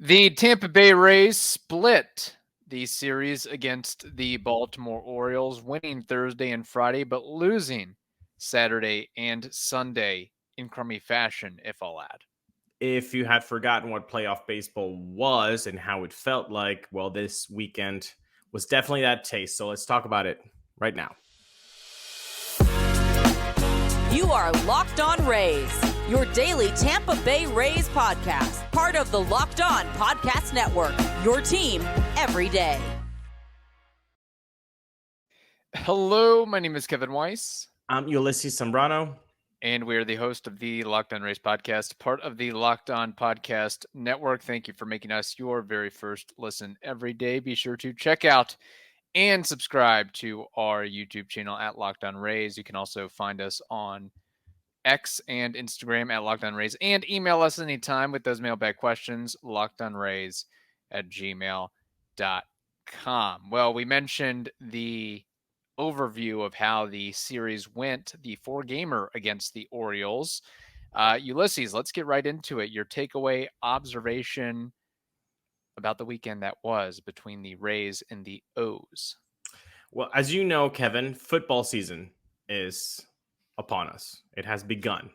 The Tampa Bay Rays split the series against the Baltimore Orioles, winning Thursday and Friday, but losing Saturday and Sunday in crummy fashion, if I'll add. If you had forgotten what playoff baseball was and how it felt like, well, this weekend was definitely that taste. So let's talk about it right now. You are Locked On Rays, your daily Tampa Bay Rays podcast, part of the Locked On Podcast Network, your team every day. Hello, my name is Kevin Weiss. I'm Ulises Sambrano. And we are the host of the Locked On Rays podcast, part of the Locked On Podcast Network. Thank you for making us your very first listen every day. Be sure to check out and subscribe to our YouTube channel at Locked On Rays. You can also find us on X and Instagram at Locked On Rays, and email us anytime with those mailbag questions, lockedonrays@gmail.com. Well, we mentioned the overview of how the series went, the four-gamer against the Orioles. Ulises, let's get right into it. Your takeaway observation about the weekend that was between the Rays and the O's. Well, as you know, Kevin, football season is upon us. It has begun.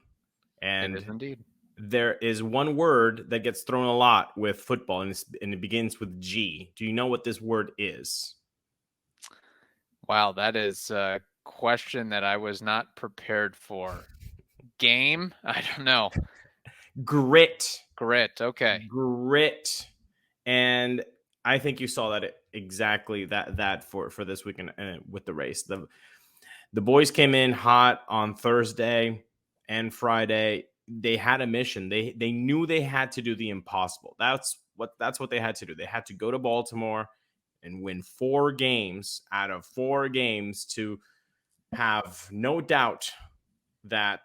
And it is indeed. There is one word that gets thrown a lot with football, and it begins with G. Do you know what this word is? Wow, that is a question that I was not prepared for. Game? I don't know. Grit. Okay. Grit. And I think you saw that exactly that for this weekend with the race. The boys came in hot on Thursday and Friday. They had a mission. They knew they had to do the impossible. That's what they had to do. They had to go to Baltimore and win 4 games out of 4 games to have no doubt that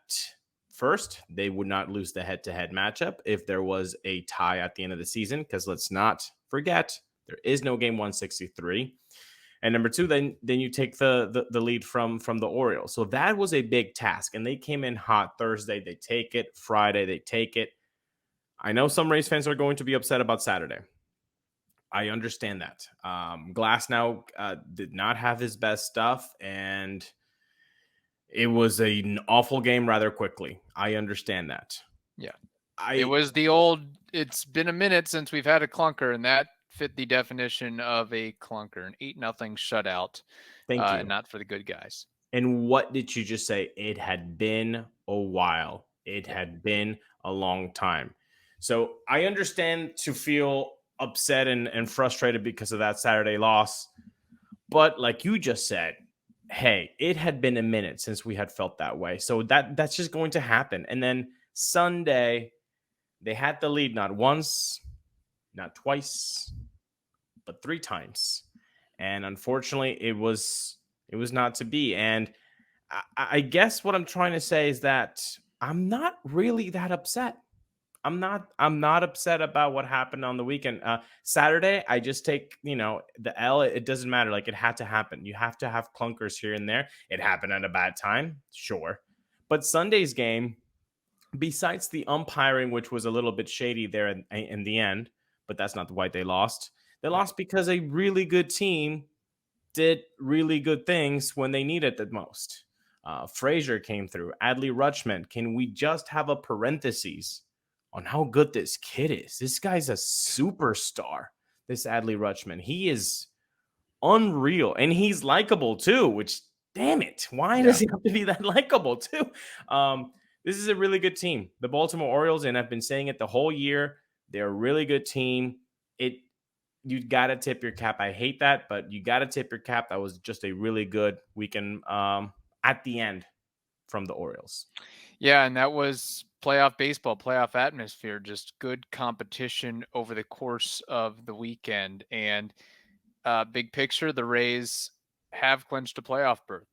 first, they would not lose the head-to-head matchup if there was a tie at the end of the season, because let's not forget, there is no game 163. And number 2, then you take the lead from the Orioles. So that was a big task, and they came in hot Thursday. They take it. Friday, they take it. I know some Rays fans are going to be upset about Saturday. I understand that. Glasnow did not have his best stuff, and it was an awful game rather quickly. I understand that. Yeah. It was the old, it's been a minute since we've had a clunker, and that fit the definition of a clunker, an 8-0 shutout. Thank you. Not for the good guys. And what did you just say? It had been a while. It had been a long time. So I understand to feel upset and frustrated because of that Saturday loss. But like you just said, hey, it had been a minute since we had felt that way. So that's just going to happen. And then Sunday, they had the lead not once, not twice, but 3 times. And unfortunately, it was not to be. And I guess what I'm trying to say is that I'm not really that upset. I'm not upset about what happened on the weekend. Saturday, I just take, the L. It doesn't matter. Like, it had to happen. You have to have clunkers here and there. It happened at a bad time. Sure. But Sunday's game, besides the umpiring, which was a little bit shady there in the end, but that's not why they lost. They lost because a really good team did really good things when they needed it most. Frazier came through. Adley Rutschman. Can we just have a parentheses on how good this kid is? This guy's a superstar, this Adley Rutschman. He is unreal, and he's likable too, which, damn it, why does he have to be that likable too? This is a really good team, the Baltimore Orioles, and I've been saying it the whole year. They're a really good team. You got to tip your cap. I hate that, but you got to tip your cap. That was just a really good weekend at the end from the Orioles. Yeah, and that was playoff baseball, playoff atmosphere, just good competition over the course of the weekend. And big picture, the Rays have clinched a playoff berth.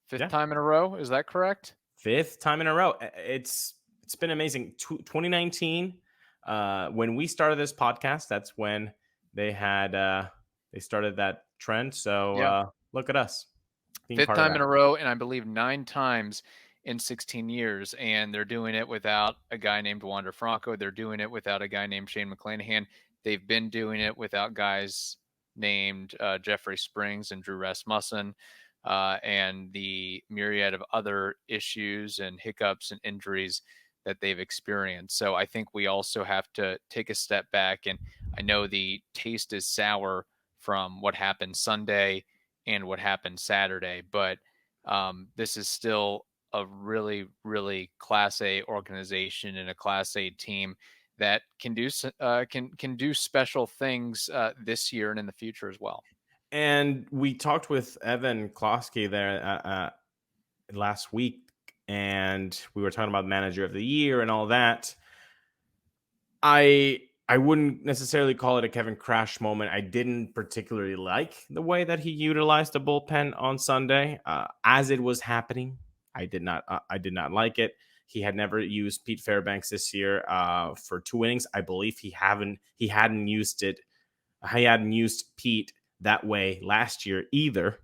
Fifth time in a row, is that correct? 5th time in a row. It's been amazing. 2019, when we started this podcast, that's when they started that trend. So look at us. 5th time in a row, and I believe 9 times in 16 years, and they're doing it without a guy named Wander Franco. They're doing it without a guy named Shane McClanahan. They've been doing it without guys named Jeffrey Springs and Drew Rasmussen, and the myriad of other issues and hiccups and injuries that they've experienced. So I think we also have to take a step back. And I know the taste is sour from what happened Sunday and what happened Saturday, but this is still a really, really Class A organization and a Class A team that can do can do special things this year and in the future as well. And we talked with Evan Klosky there last week, and we were talking about manager of the year and all that. I wouldn't necessarily call it a Kevin Crash moment. I didn't particularly like the way that he utilized the bullpen on Sunday as it was happening. I did not like it. He had never used Pete Fairbanks this year for 2 innings. I believe he hadn't used it. He hadn't used Pete that way last year either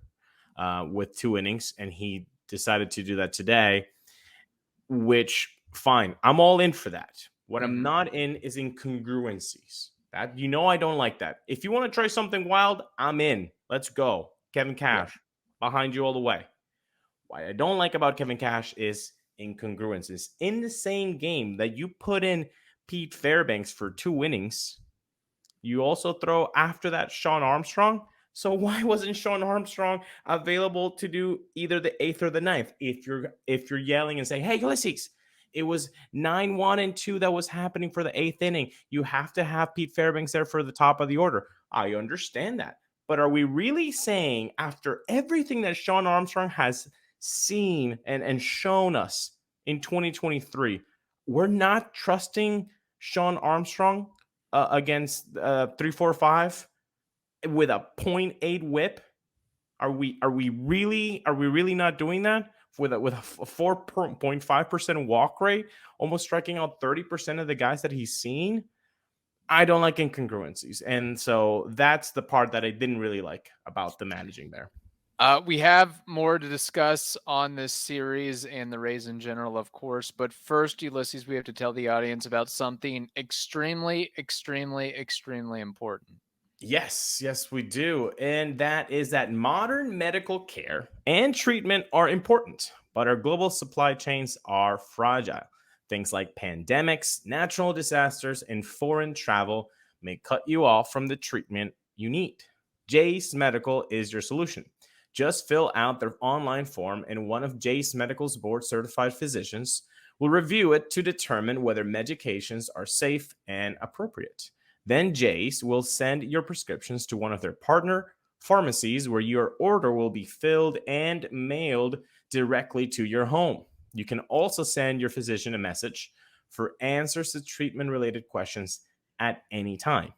with 2 innings, and he decided to do that today, which fine. I'm all in for that. What I'm not in is incongruencies. That I don't like that. If you want to try something wild, I'm in. Let's go. Kevin Cash, behind you all the way. What I don't like about Kevin Cash is incongruences. In the same game that you put in Pete Fairbanks for 2 innings, you also throw after that Sean Armstrong. So why wasn't Sean Armstrong available to do either the 8th or the 9th? If you're yelling and saying, "Hey, Ulises, it was 9-1 and 2 that was happening for the 8th inning. You have to have Pete Fairbanks there for the top of the order." I understand that. But are we really saying, after everything that Sean Armstrong has seen and shown us in 2023, we're not trusting Sean Armstrong against 3-4-5 with a 0.8 whip? Are we really not doing that with a 4.5% walk rate, almost striking out 30% of the guys that he's seen? I don't like incongruencies, and so that's the part that I didn't really like about the managing there. We have more to discuss on this series and the Rays in general, of course. But first, Ulises, we have to tell the audience about something extremely, extremely, extremely important. Yes, we do. And that is that modern medical care and treatment are important, but our global supply chains are fragile. Things like pandemics, natural disasters, and foreign travel may cut you off from the treatment you need. Jase Medical is your solution. Just fill out their online form, and one of Jase Medical's board-certified physicians will review it to determine whether medications are safe and appropriate. Then Jase will send your prescriptions to one of their partner pharmacies, where your order will be filled and mailed directly to your home. You can also send your physician a message for answers to treatment-related questions at any time.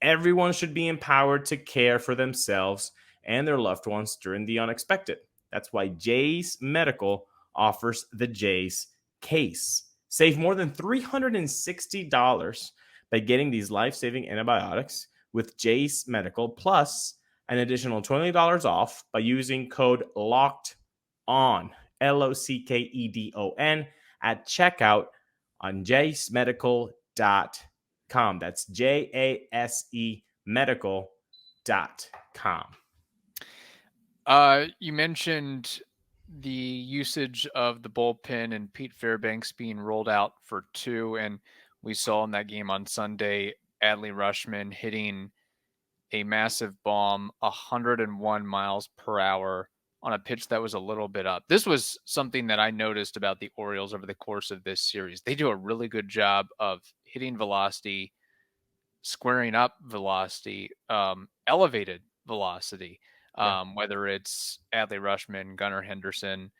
Everyone should be empowered to care for themselves and their loved ones during the unexpected. That's why Jase Medical offers the Jase case. Save more than $360 by getting these life-saving antibiotics with Jase Medical, plus an additional $20 off by using code LOCKEDON, LOCKEDON, at checkout on jasemedical.com. That's JASE medical.com. You mentioned the usage of the bullpen and Pete Fairbanks being rolled out for 2, and we saw in that game on Sunday, Adley Rutschman hitting a massive bomb, 101 miles per hour on a pitch that was a little bit up. This was something that I noticed about the Orioles over the course of this series. They do a really good job of hitting velocity, squaring up velocity, elevated velocity, whether it's Adley Rutschman, Gunnar Henderson,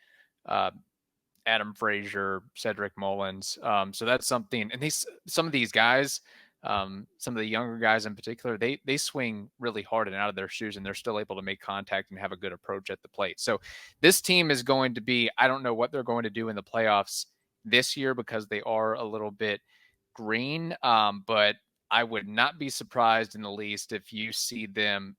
Adam Frazier, Cedric Mullins. So that's something. And some of these guys, some of the younger guys in particular, they swing really hard and out of their shoes, and they're still able to make contact and have a good approach at the plate. So this team is going to be, I don't know what they're going to do in the playoffs this year because they are a little bit green. But I would not be surprised in the least if you see them,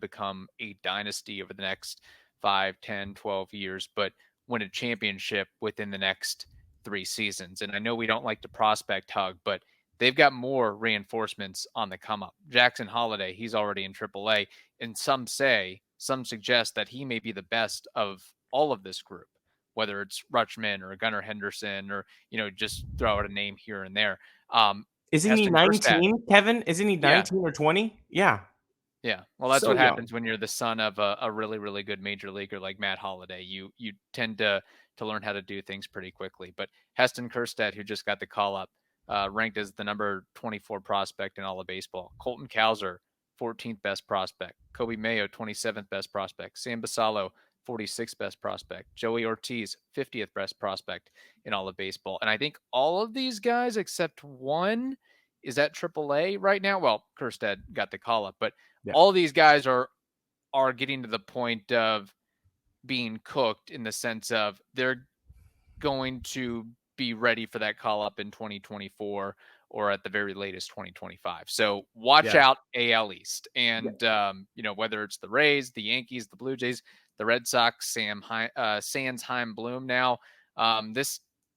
become a dynasty over the next 5, 10, 12 years, but win a championship within the next 3 seasons. And I know we don't like to prospect hug, but they've got more reinforcements on the come up. Jackson Holiday, he's already in AAA, and some suggest that he may be the best of all of this group, whether it's Rutschman or Gunnar Henderson or, just throw out a name here and there. Isn't he Heston Kjerstad, 19, Kevin? Isn't he Yeah. 19 or 20? Yeah. Yeah. Well, that's So what young. happens when you're the son of a really, really good major leaguer like Matt Holliday. You tend to learn how to do things pretty quickly. But Heston Kjerstad, who just got the call up, ranked as the number 24 prospect in all of baseball. Colton Cowser, 14th best prospect. Kobe Mayo, 27th best prospect. Sam Basallo, 46th best prospect. Joey Ortiz, 50th best prospect in all of baseball. And I think all of these guys, except one, is at AAA right now. Well, Kjerstad got the call up, but all these guys are getting to the point of being cooked in the sense of they're going to be ready for that call up in 2024 or at the very latest 2025. So watch out AL East. And, whether it's the Rays, the Yankees, the Blue Jays, the Red Sox, Sands, Heim, Bloom now,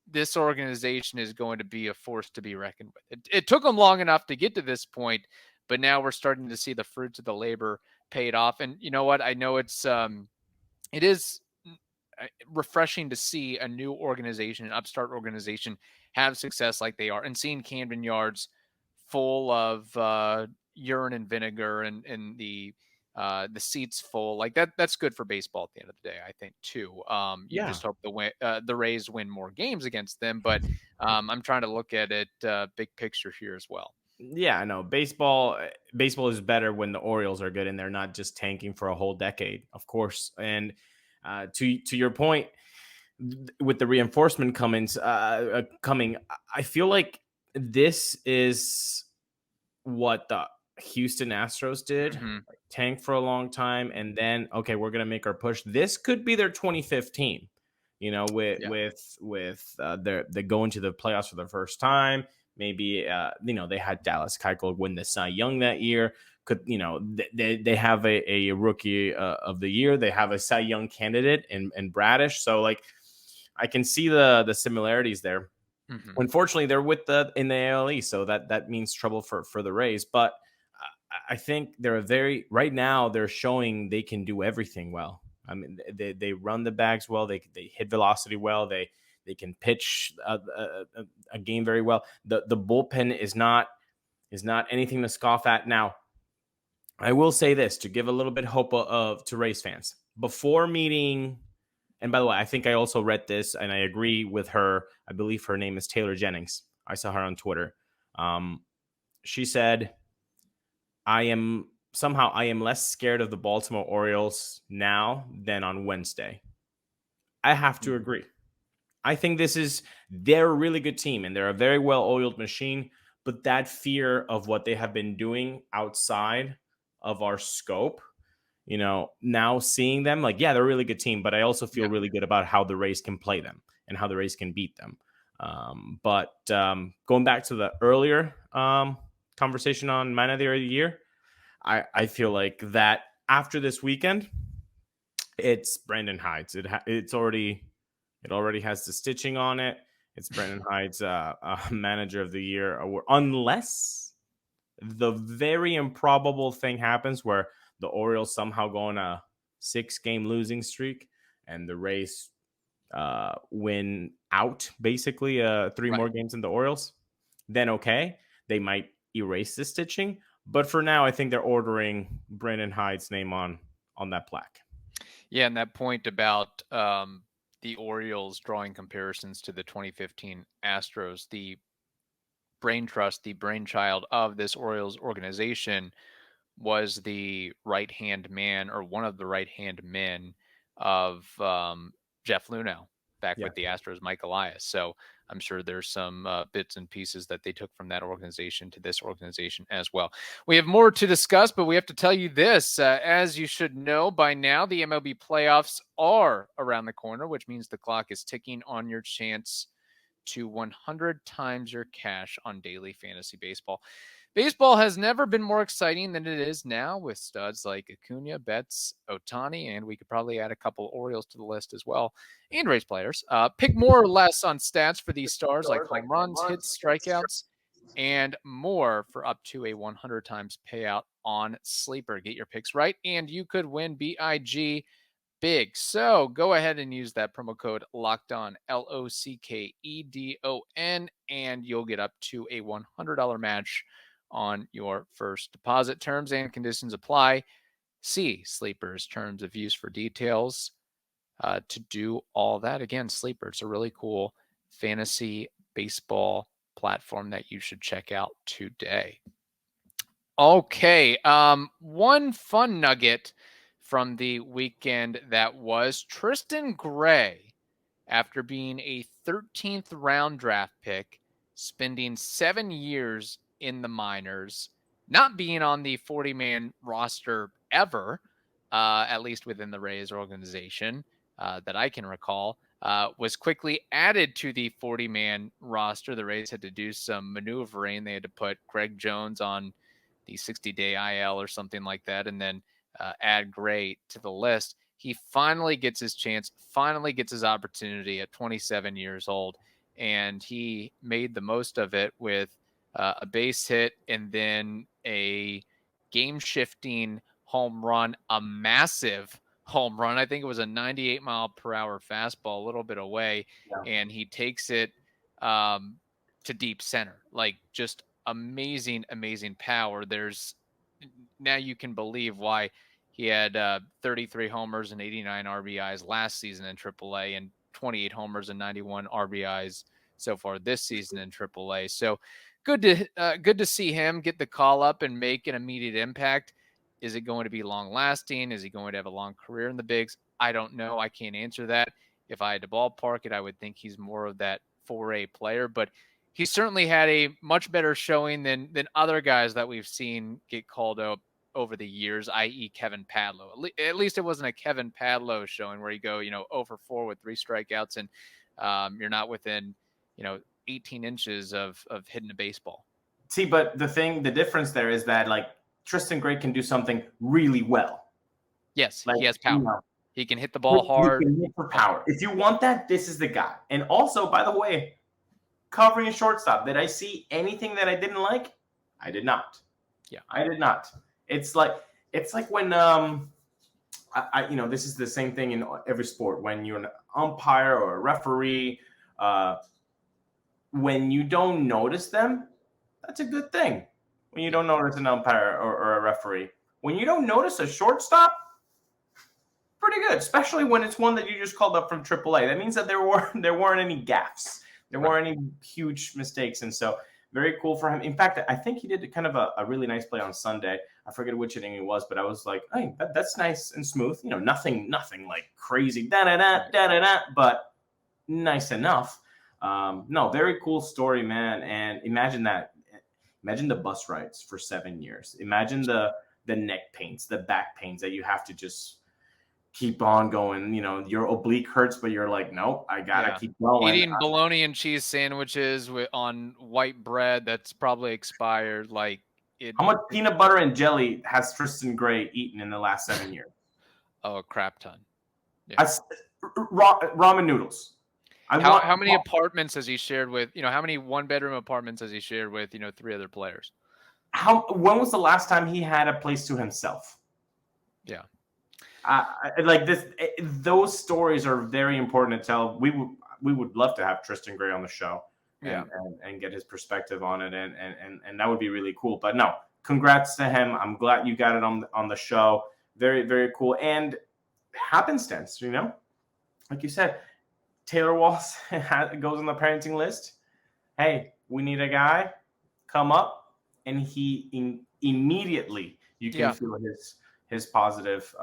this organization is going to be a force to be reckoned with. It took them long enough to get to this point, but now we're starting to see the fruits of the labor paid off. And you know what? I know it is refreshing to see a new organization, an upstart organization, have success like they are, and seeing Camden Yards full of urine and vinegar and the seats full, like that's good for baseball at the end of the day, I think too. You just hope the Rays win more games against them, but I'm trying to look at it big picture here as well. Yeah, no, baseball is better when the Orioles are good and they're not just tanking for a whole decade, of course. And to your point, with the reinforcement coming, I feel like this is what the Houston Astros did. Mm-hmm. Tank for a long time, and then we're gonna make our push. This could be their 2015. With they going to the playoffs for the first time. Maybe they had Dallas Keuchel win the Cy Young that year. They have a rookie of the year. They have a Cy Young candidate in Bradish. So I can see the similarities there. Mm-hmm. Unfortunately, they're in the AL East, so that means trouble for the Rays. But I think right now they're showing they can do everything well. I mean, they run the bags well. They hit velocity well. They can pitch a game very well. The bullpen is not anything to scoff at. Now, I will say this to give a little bit of hope to Rays fans before meeting. And by the way, I think I also read this and I agree with her. I believe her name is Taylor Jennings. I saw her on Twitter. She said, I am less scared of the Baltimore Orioles now than on Wednesday. I have to agree. I think they're a really good team and they're a very well-oiled machine, but that fear of what they have been doing outside of our scope, now seeing them, they're a really good team, but I also feel really good about how the Rays can play them and how the Rays can beat them. But going back to the earlier conversation on Man of the Year, I feel like that after this weekend, it's Brandon Hydes. It already has the stitching on it. It's Brandon Hydes, Manager of the Year, unless the very improbable thing happens where the Orioles somehow go on a 6-game losing streak and the Rays win out, basically 3 more games than the Orioles. Then they might erase the stitching. But for now, I think they're ordering Brandon Hyde's name on that plaque. Yeah, and that point about the Orioles drawing comparisons to the 2015 Astros, the brain trust, the brainchild of this Orioles organization was the right-hand man or one of the right-hand men of Jeff Luhnow back with the Astros, Mike Elias. So I'm sure there's some bits and pieces that they took from that organization to this organization as well. We have more to discuss, but we have to tell you this. As you should know by now, the MLB playoffs are around the corner, which means the clock is ticking on your chance to 100 times your cash on daily fantasy baseball. Baseball has never been more exciting than it is now with studs like Acuna, Betts, Ohtani, and we could probably add a couple Orioles to the list as well, and Rays players. Pick more or less on stats for these stars like home runs, hits, strikeouts, and more for up to a 100 times payout on Sleeper. Get your picks right, and you could win BIG big. So go ahead and use that promo code LOCKEDON, LOCKEDON, and you'll get up to a $100 match on your first deposit. Terms and conditions apply. See Sleeper's terms of use for details to do all that. Again, Sleeper, it's a really cool fantasy baseball platform that you should check out today. Okay, one fun nugget from the weekend that was Tristan Gray, after being a 13th round draft pick, spending 7 years in the minors, not being on the 40-man roster ever, at least within the Rays organization that I can recall, was quickly added to the 40-man roster. The Rays had to do some maneuvering. They had to put Greg Jones on the 60-day IL or something like that, and then add Gray to the list. He finally gets his chance, finally gets his opportunity at 27 years old, and he made the most of it with a base hit and then a game-shifting home run, a massive home run. I think it was a 98-mile-per-hour fastball, a little bit away, and he takes it to deep center. Like, just amazing, amazing power. Now you can believe why he had 33 homers and 89 RBIs last season in AAA and 28 homers and 91 RBIs so far this season in AAA. So good to see him get the call up and make an immediate impact. Is it going to be long lasting? Is he going to have a long career in the bigs? I don't know. I can't answer that. If I had to ballpark it, I would think he's more of that 4A player, but he certainly had a much better showing than other guys that we've seen get called up over the years, i.e. Kevin Padlo. At least it wasn't a Kevin Padlo showing where you go, 0 for 4 with 3 strikeouts and you're not within, 18 inches of hitting a baseball. See, but the difference there is that like Tristan Gray can do something really well. Yes, he has power. He can hit the ball hard. He can hit for power. If you want that, this is the guy. And also, by the way, covering shortstop, did I see anything that I didn't like? I did not. Yeah, I did not. It's like when this is the same thing in every sport. When you're an umpire or a referee, when you don't notice them, that's a good thing. When you don't notice an umpire or a referee, when you don't notice a shortstop, pretty good. Especially when it's one that you just called up from AAA. That means that there weren't any gaffes. There weren't any huge mistakes, and so very cool for him. In fact, I think he did kind of a really nice play on Sunday. I forget which inning it was, but I was like, hey, that's nice and smooth. Nothing like crazy, but nice enough. No, very cool story, man. And imagine that. Imagine the bus rides for 7 years. Imagine the neck pains, the back pains that you have to just keep on going. Your oblique hurts, but you're like, nope, I gotta keep going. Eating bologna and cheese sandwiches on white bread that's probably expired. How much peanut butter and jelly has Tristan Gray eaten in the last 7 years? Oh, a crap ton. Yeah. Ramen noodles. How many apartments has he shared with? How many 1-bedroom apartments has he shared with? 3 other players. When was the last time he had a place to himself? Yeah. Like this, those stories are very important to tell. We would love to have Tristan Gray on the show and get his perspective on it, and that would be really cool. But no, congrats to him. I'm glad you got it on the show. Very, very cool. And happenstance, like you said, Taylor Walls goes on the parenting list. Hey, we need a guy. Come up, and he immediately you can feel his positive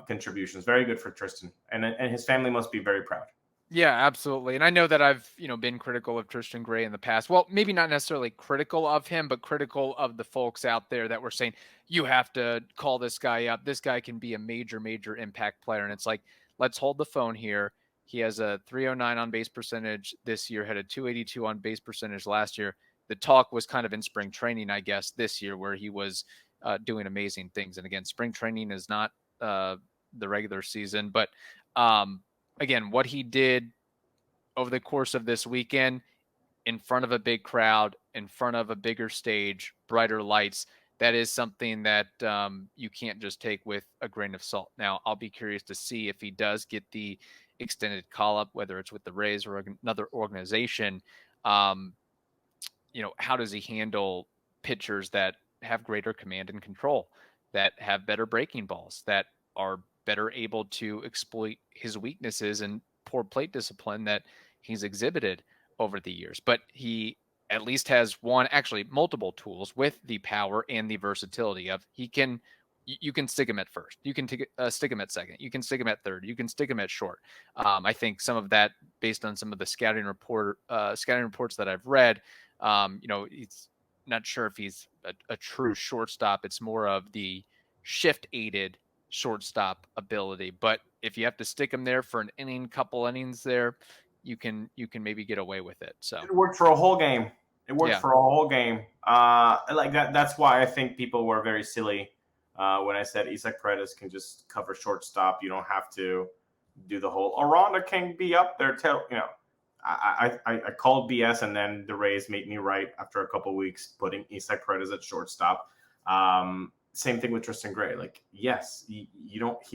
contributions. Very good for Tristan, and his family must be very proud. Yeah, absolutely. And I know that I've, been critical of Tristan Gray in the past. Well, maybe not necessarily critical of him, but critical of the folks out there that were saying, you have to call this guy up. This guy can be a major, major impact player. And it's like, let's hold the phone here. He has a 309 on base percentage this year, had a 282 on base percentage last year. The talk was kind of in spring training, I guess, this year where he was doing amazing things. And again, spring training is not the regular season, but again, what he did over the course of this weekend in front of a big crowd, in front of a bigger stage, brighter lights, that is something that you can't just take with a grain of salt. Now, I'll be curious to see if he does get the extended call-up, whether it's with the Rays or another organization. How does he handle pitchers that have greater command and control, that have better breaking balls, that are better able to exploit his weaknesses and poor plate discipline that he's exhibited over the years? But he at least has multiple tools with the power and the versatility of you can stick him at first. You can stick him at second. You can stick him at third. You can stick him at short. I think some of that, based on some of the scouting reports that I've read, it's not sure if he's a true shortstop. It's more of the shift-aided shortstop ability. But if you have to stick him there for an inning, couple innings there, you can maybe get away with it. So it worked for a whole game. Like that. That's why I think people were very silly when I said Isaac Paredes can just cover shortstop. You don't have to do the whole Aranda can be up there. I called BS, and then the Rays made me right after a couple weeks putting Isaac Paredes at shortstop. Same thing with Tristan Gray. Like, yes, he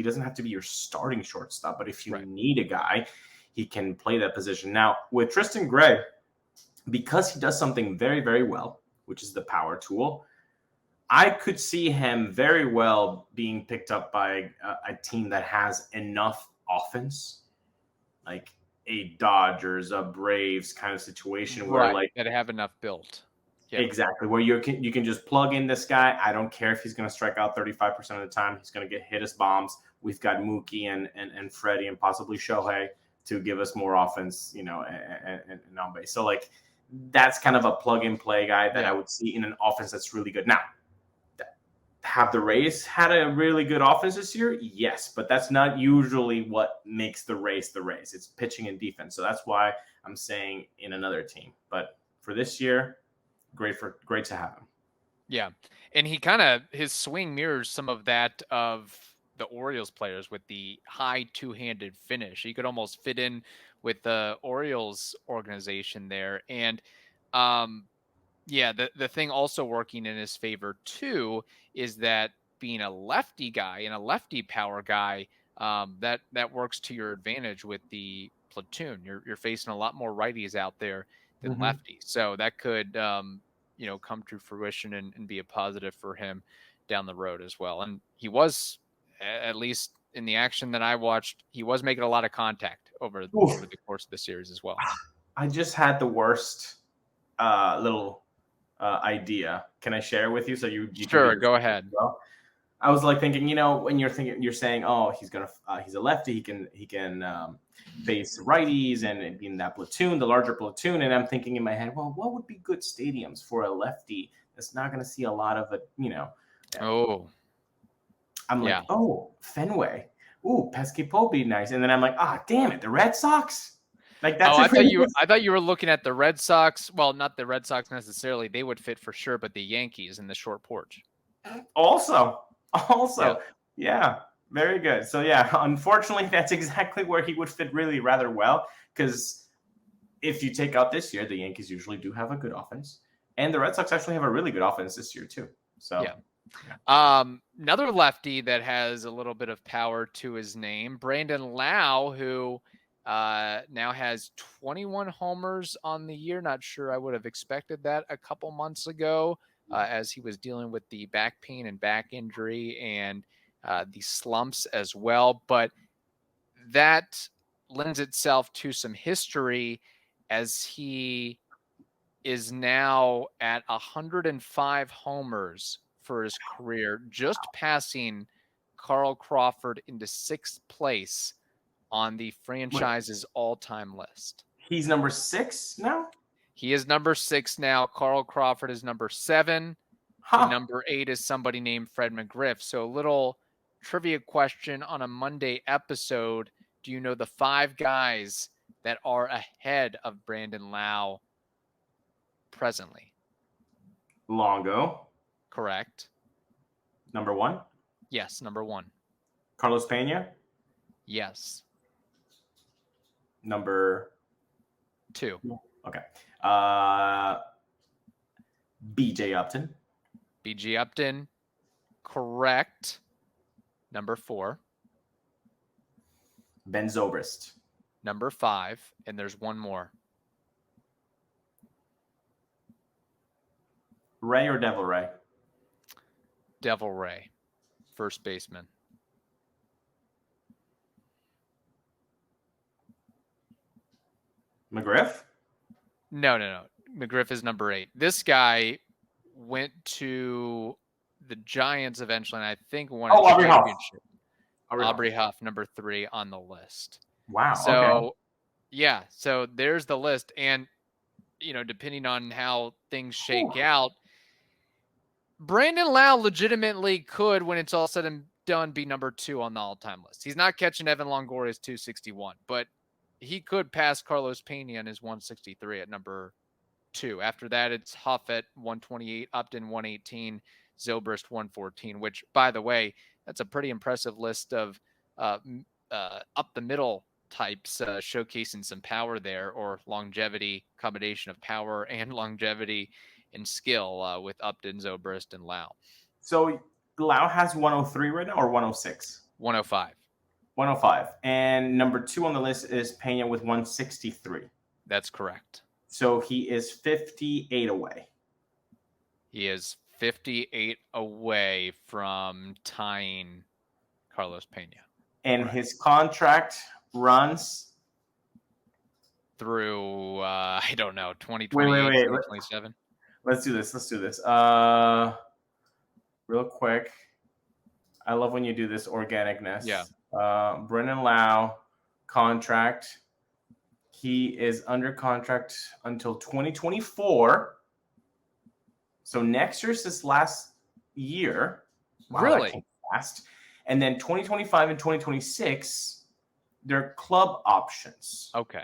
doesn't have to be your starting shortstop, but if you need a guy, he can play that position. Now, with Tristan Gray, because he does something very, very well, which is the power tool, I could see him very well being picked up by a team that has enough offense, like a Dodgers, a Braves kind of situation where that have enough built. Yeah. Exactly. Where you can just plug in this guy. I don't care if he's going to strike out 35% of the time. He's going to hit us bombs. We've got Mookie and Freddie and possibly Shohei to give us more offense, and on base. So like that's kind of a plug and play guy that I would see in an offense that's really good. Now, have the Rays had a really good offense this year? Yes, but that's not usually what makes the Rays the Rays. It's pitching and defense. So that's why I'm saying in another team. But for this year, great to have him. Yeah. And his swing mirrors some of that of the Orioles players with the high two-handed finish. He could almost fit in with the Orioles organization there. And the thing also working in his favor too is that being a lefty guy and a lefty power guy, that works to your advantage with the platoon. You're facing a lot more righties out there than lefties. So that could come to fruition and be a positive for him down the road as well. And he was, at least in the action that I watched, he was making a lot of contact over the course of the series as well. I just had the worst little idea. Can I share with you? So you sure, go ahead. Well, I was like thinking, when you're saying, oh, he's a lefty, he can face righties and be in that platoon, the larger platoon. And I'm thinking in my head, well, what would be good stadiums for a lefty that's not going to see a lot of it, I'm like, Fenway. Ooh, Pesky Pope be nice. And then I'm like, damn it, the Red Sox? Like that's I thought you were looking at the Red Sox. Well, not the Red Sox necessarily. They would fit for sure, but the Yankees in the short porch. Also, yeah, very good. So yeah, unfortunately, that's exactly where he would fit really rather well. Because if you take out this year, the Yankees usually do have a good offense, and the Red Sox actually have a really good offense this year too. So yeah. Another lefty that has a little bit of power to his name, Brandon Lau, who now has 21 homers on the year. Not sure I would have expected that a couple months ago, as he was dealing with the back pain and back injury and the slumps as well. But that lends itself to some history, as he is now at 105 homers for his career, just passing Carl Crawford into 6th place on the franchise's all-time list. He's number 6 now? He is number 6 now. Carl Crawford is number 7. And number 8 is somebody named Fred McGriff. So a little trivia question on a Monday episode. Do you know the 5 guys that are ahead of Brandon Lau presently? Longo. Correct. Number 1? Yes, number 1. Carlos Pena? Yes. Number 2. Okay. BJ Upton. BG Upton, correct. Number 4. Ben Zobrist. Number 5, and there's one more. Ray or Devil Ray? Devil Ray, first baseman. McGriff? No. McGriff is number 8. This guy went to the Giants eventually, and I think won a Aubrey Huff. championship. Aubrey Huff, number 3 on the list. Wow. So, okay. Yeah, so there's the list. And, depending on how things shake out, Brandon Lau legitimately could, when it's all said and done, be number 2 on the all-time list. He's not catching Evan Longoria's 261, but he could pass Carlos Pena in his 163 at number 2. After that, it's Huff at 128, Upton 118, Zobrist 114, which, by the way, that's a pretty impressive list of up the middle types, showcasing some power there, or longevity, combination of power and longevity and skill with Upton, Zobrist, and Lau. So Lau has 103 right now, or 106? 105. 105. And number 2 on the list is Pena with 163. That's correct. So he is 58 away. He is 58 away from tying Carlos Pena. And his contract runs through, I don't know, 2028, wait. 2027. Let's do this. Real quick. I love when you do this organicness. Yeah. Brendan Lau contract. He is under contract until 2024. So next year's his last year. Wow, really? Fast. And then 2025 and 2026, they're club options. Okay.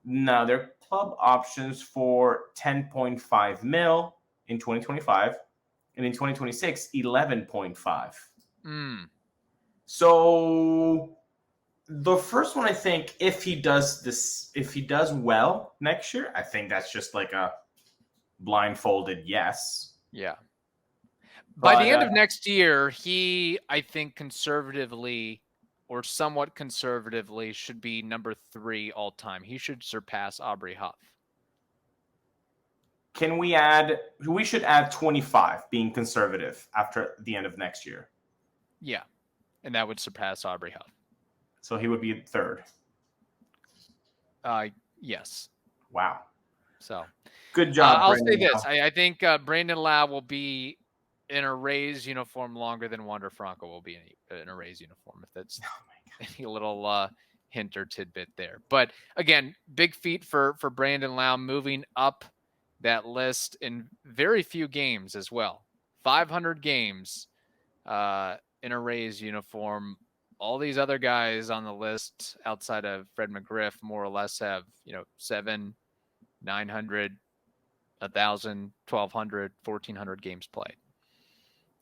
Now, they're club options for 10.5 mil in 2025. And in 2026, 11.5. So the first one, I think, if he does well next year, I think that's just like a blindfolded yes. Yeah. By the end of next year, he, I think, conservatively or somewhat conservatively should be number 3 all time. He should surpass Aubrey Huff. We should add 25 being conservative after the end of next year. Yeah. And that would surpass Aubrey Huff. So he would be 3rd. Yes. Wow. So good job. I'll say this. I think Brandon Lau will be in a Rays uniform longer than Wander Franco will be in a Rays uniform, if that's any little hint or tidbit there. But again, big feat for Brandon Lau, moving up that list in very few games as well. 500 games in a Rays uniform. All these other guys on the list outside of Fred McGriff more or less have, 700, 900, 1,000, 1,200, 1,400 games played.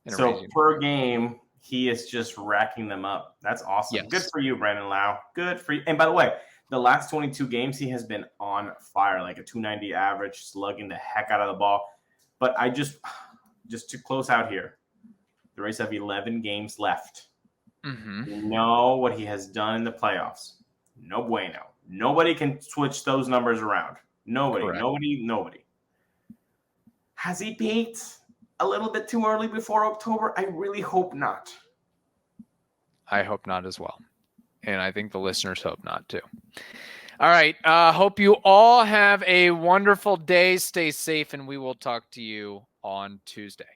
So per game, he is just racking them up. That's awesome. Yes. Good for you, Brandon Lau. Good for you. And by the way, the last 22 games, he has been on fire, like a 290 average, slugging the heck out of the ball. But I just to close out here, the Rays have 11 games left. Mm-hmm. You know what he has done in the playoffs. No bueno. Nobody can switch those numbers around. Nobody. Correct. Nobody. Has he peaked a little bit too early before October? I really hope not. I hope not as well. And I think the listeners hope not too. All right. Hope you all have a wonderful day. Stay safe, and we will talk to you on Tuesday.